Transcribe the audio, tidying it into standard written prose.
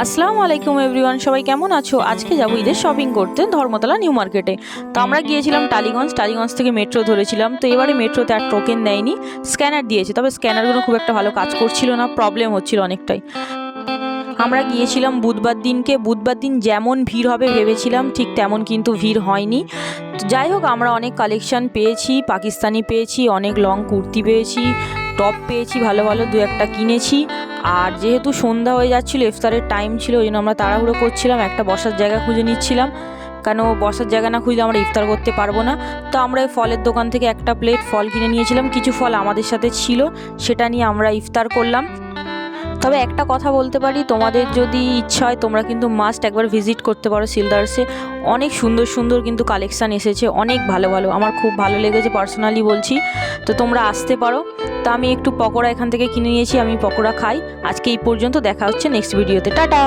আসসালামু আলাইকুম এভরিওয়ান, সবাই কেমন আছো? আজকে যাবো ঈদের শপিং করতে ধর্মতলা নিউ মার্কেটে। তো আমরা গিয়েছিলাম টালিগঞ্জ থেকে মেট্রো ধরেছিলাম। তো এবারে মেট্রোতে আর টোকেন দেয়নি, স্ক্যানার দিয়েছে। তবে স্ক্যানারগুলো খুব একটা ভালো কাজ করছিল না, প্রবলেম হচ্ছিল অনেকটাই। আমরা গিয়েছিলাম বুধবার দিন যেমন ভিড় হবে ভেবেছিলাম ঠিক তেমন কিন্তু ভিড় হয়নি। যাই হোক, আমরা অনেক কালেকশান পেয়েছি, পাকিস্তানি পেয়েছি, অনেক লং কুর্তি পেয়েছি, টপ পেয়েছি, ভালো ভালো দু একটা কিনেছি। আর যেহেতু সন্ধ্যা হয়ে যাচ্ছিলো, ইফতারের টাইম ছিল, ওই জন্য আমরা তাড়াহুড়ো করছিলাম, একটা বসার জায়গা খুঁজে নিচ্ছিলাম, কেন বসার জায়গা না খুঁজলে আমরা ইফতার করতে পারবো না। তো আমরা এই ফলের দোকান থেকে একটা প্লেট ফল কিনে নিয়েছিলাম, কিছু ফল আমাদের সাথে ছিল, সেটা নিয়ে আমরা ইফতার করলাম। তবে একটা কথা বলতে পারি, তোমাদের যদি ইচ্ছা হয় তোমরা কিন্তু মাস্ট একবার ভিজিট করতে পারো সিলদার্সে। অনেক সুন্দর সুন্দর কিন্তু কালেকশান এসেছে, অনেক ভালো ভালো, আমার খুব ভালো লেগেছে পার্সোনালি বলছি। তো তোমরা আসতে পারো। তো আমি একটু পকোড়া এখান থেকে কিনে নিয়েছি, আমি পকোড়া খাই। আজকে এই পর্যন্ত, দেখা হচ্ছে নেক্সট ভিডিওতে, টাটা।